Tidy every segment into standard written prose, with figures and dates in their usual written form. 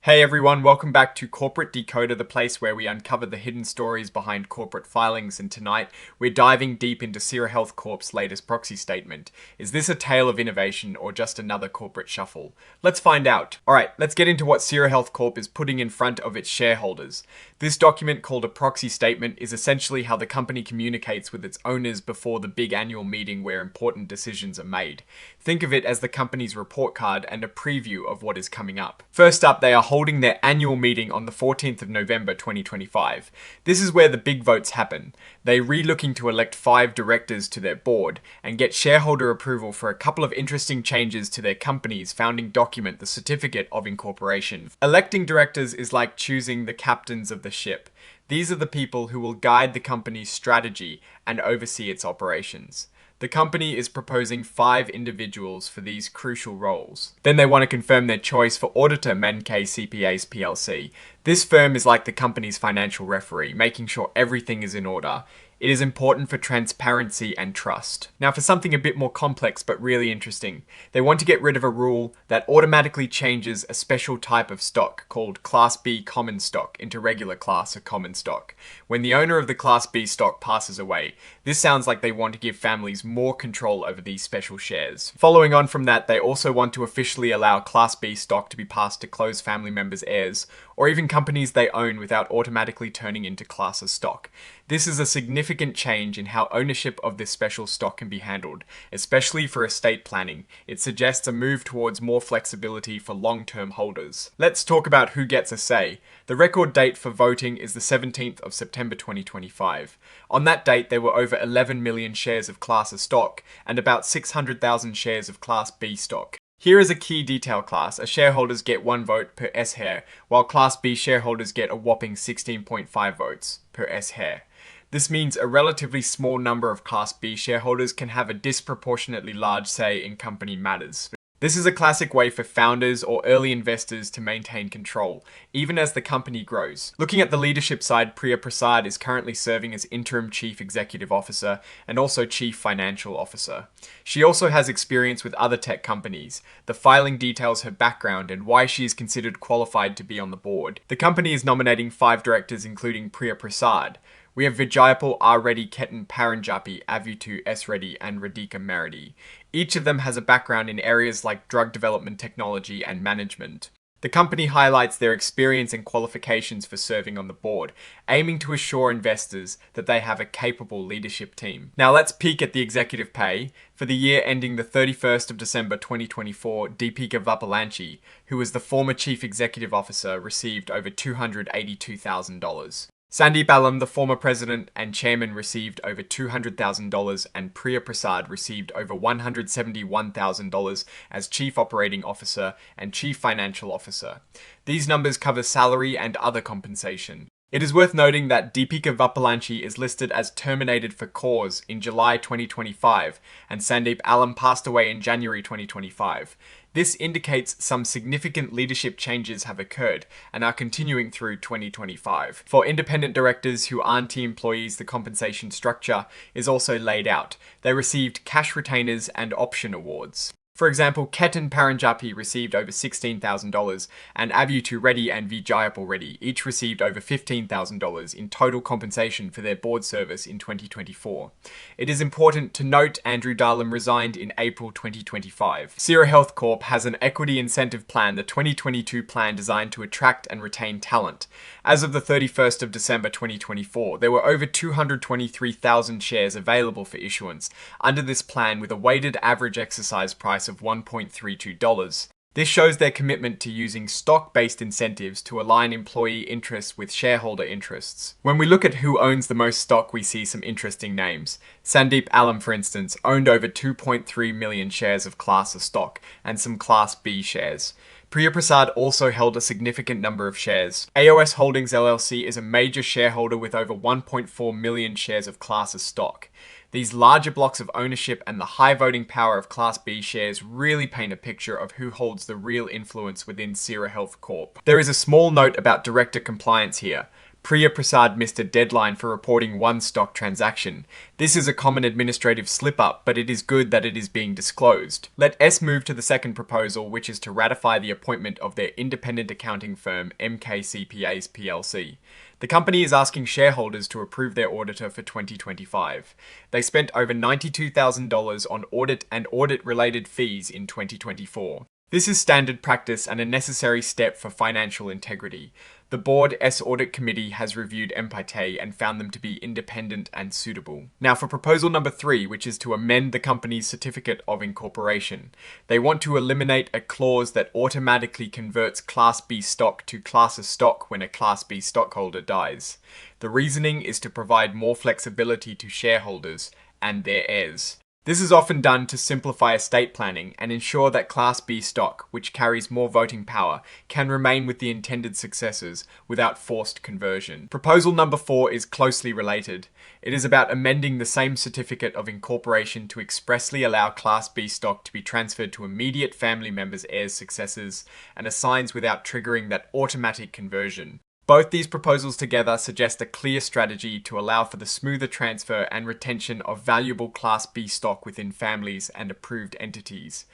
Hey everyone, welcome back to Corporate Decoder, the place where we uncover the hidden stories behind corporate filings, and tonight we're diving deep into Syra Health Corp's latest proxy statement. Is this a tale of innovation or just another corporate shuffle? Let's find out. Alright, let's get into what Syra Health Corp is putting in front of its shareholders. This document, called a proxy statement, is essentially how the company communicates with its owners before the big annual meeting where important decisions are made. Think of it as the company's report card and a preview of what is coming up. First up, they are holding their annual meeting on the 14th of November 2025. This is where the big votes happen. They're re-looking to elect 5 directors to their board and get shareholder approval for a couple of interesting changes to their company's founding document, the Certificate of Incorporation. Electing directors is like choosing the captains of the ship. These are the people who will guide the company's strategy and oversee its operations. The company is proposing 5 individuals for these crucial roles. Then they want to confirm their choice for auditor Menkay CPAs PLC. This firm is like the company's financial referee, making sure everything is in order. It is important for transparency and trust. Now for something a bit more complex but really interesting, they want to get rid of a rule that automatically changes a special type of stock called Class B common stock into regular class or common stock when the owner of the Class B stock passes away. This sounds like they want to give families more control over these special shares. Following on from that, they also want to officially allow Class B stock to be passed to close family members' heirs, or even companies they own without automatically turning into Class A stock. This is a significant change in how ownership of this special stock can be handled, especially for estate planning. It suggests a move towards more flexibility for long-term holders. Let's talk about who gets a say. The record date for voting is the 17th of September 2025. On that date, there were over 11 million shares of Class A stock and about 600,000 shares of Class B stock. Here is a key detail class. Shareholders get 1 vote per S-share, while Class B shareholders get a whopping 16.5 votes per S-share. This means a relatively small number of Class B shareholders can have a disproportionately large say in company matters. This is a classic way for founders or early investors to maintain control, even as the company grows. Looking at the leadership side, Priya Prasad is currently serving as Interim Chief Executive Officer and also Chief Financial Officer. She also has experience with other tech companies. The filing details her background and why she is considered qualified to be on the board. The company is nominating 5 directors, including Priya Prasad. We have Vijayapal R. Reddy, Ketan Paranjapi, Avutu S. Reddy, and Radhika Meredy. Each of them has a background in areas like drug development technology and management. The company highlights their experience and qualifications for serving on the board, aiming to assure investors that they have a capable leadership team. Now let's peek at the executive pay. For the year ending the 31st of December 2024, Deepika Vappalanchi, who was the former Chief Executive Officer, received over $282,000. Sandeep Allam, the former president and chairman, received over $200,000, and Priya Prasad received over $171,000 as chief operating officer and chief financial officer. These numbers cover salary and other compensation. It is worth noting that Deepika Vappalanchi is listed as terminated for cause in July 2025, and Sandeep Allam passed away in January 2025. This indicates some significant leadership changes have occurred and are continuing through 2025. For independent directors who aren't team employees, the compensation structure is also laid out. They received cash retainers and option awards. For example, Ketan Paranjapi received over $16,000, and Avutu Reddy and Vijayapal Reddy each received over $15,000 in total compensation for their board service in 2024. It is important to note Andrew Darlam resigned in April 2025. Syra Health Corp has an equity incentive plan, the 2022 plan designed to attract and retain talent. As of the 31st of December 2024, there were over 223,000 shares available for issuance under this plan, with a weighted average exercise price of $1.32. This shows their commitment to using stock-based incentives to align employee interests with shareholder interests. When we look at who owns the most stock, we see some interesting names. Sandeep Allam, for instance, owned over 2.3 million shares of Class A stock and some Class B shares. Priya Prasad also held a significant number of shares. AOS Holdings LLC is a major shareholder with over 1.4 million shares of Class A stock. These larger blocks of ownership and the high voting power of Class B shares really paint a picture of who holds the real influence within Syra Health Corp. There is a small note about director compliance here. Priya Prasad missed a deadline for reporting one stock transaction. This is a common administrative slip-up, but it is good that it is being disclosed. Let S move to the second proposal, which is to ratify the appointment of their independent accounting firm, MKCPAs PLC. The company is asking shareholders to approve their auditor for 2025. They spent over $92,000 on audit and audit-related fees in 2024. This is standard practice and a necessary step for financial integrity. The Board S Audit Committee has reviewed Empite and found them to be independent and suitable. Now for proposal number 3, which is to amend the company's certificate of incorporation. They want to eliminate a clause that automatically converts Class B stock to Class A stock when a Class B stockholder dies. The reasoning is to provide more flexibility to shareholders and their heirs. This is often done to simplify estate planning and ensure that Class B stock, which carries more voting power, can remain with the intended successors without forced conversion. Proposal number 4 is closely related. It is about amending the same certificate of incorporation to expressly allow Class B stock to be transferred to immediate family members' heirs' successors and assigns without triggering that automatic conversion. Both these proposals together suggest a clear strategy to allow for the smoother transfer and retention of valuable Class B stock within families and approved entities.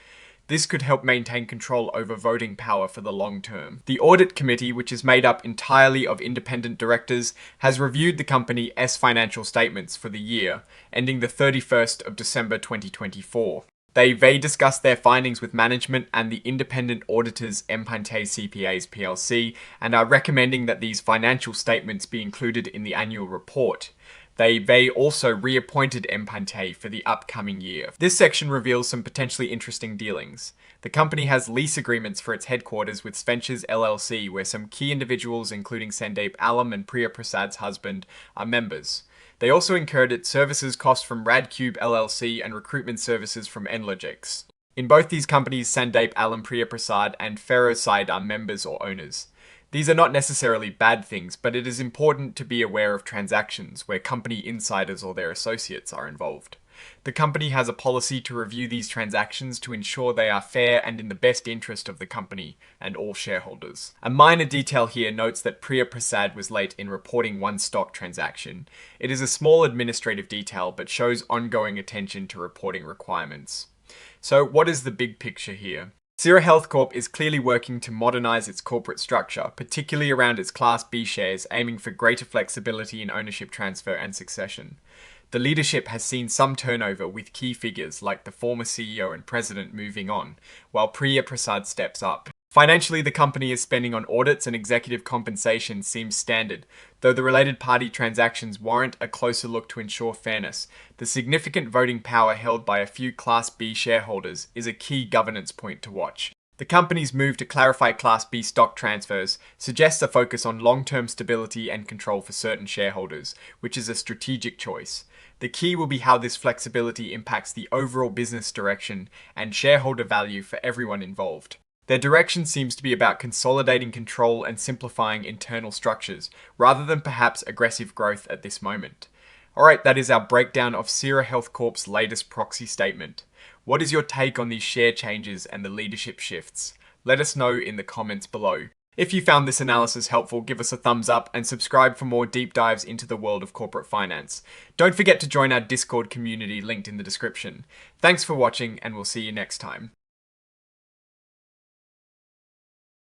This could help maintain control over voting power for the long term. The Audit Committee, which is made up entirely of independent directors, has reviewed the company S financial statements for the year, ending the 31st of December 2024. They discussed their findings with management and the independent auditors Empite CPAs PLC and are recommending that these financial statements be included in the annual report. They also reappointed Empite for the upcoming year. This section reveals some potentially interesting dealings. The company has lease agreements for its headquarters with Ventures LLC, where some key individuals, including Sandeep Allam and Priya Prasad's husband, are members. They also incurred its services costs from Radcube LLC and recruitment services from Enlogex. In both these companies, Sandeep Allam, Priya Prasad, and Feroz Said are members or owners. These are not necessarily bad things, but it is important to be aware of transactions where company insiders or their associates are involved. The company has a policy to review these transactions to ensure they are fair and in the best interest of the company and all shareholders. A minor detail here notes that Priya Prasad was late in reporting one stock transaction. It is a small administrative detail but shows ongoing attention to reporting requirements. So what is the big picture here? Syra Health Corp is clearly working to modernize its corporate structure, particularly around its Class B shares, aiming for greater flexibility in ownership transfer and succession. The leadership has seen some turnover with key figures like the former CEO and president moving on, while Priya Prasad steps up. Financially, the company is spending on audits and executive compensation seems standard, though the related party transactions warrant a closer look to ensure fairness. The significant voting power held by a few Class B shareholders is a key governance point to watch. The company's move to clarify Class B stock transfers suggests a focus on long-term stability and control for certain shareholders, which is a strategic choice. The key will be how this flexibility impacts the overall business direction and shareholder value for everyone involved. Their direction seems to be about consolidating control and simplifying internal structures, rather than perhaps aggressive growth at this moment. Alright, that is our breakdown of Syra Health Corp's latest proxy statement. What is your take on these share changes and the leadership shifts? Let us know in the comments below. If you found this analysis helpful, give us a thumbs up and subscribe for more deep dives into the world of corporate finance. Don't forget to join our Discord community linked in the description. Thanks for watching and we'll see you next time.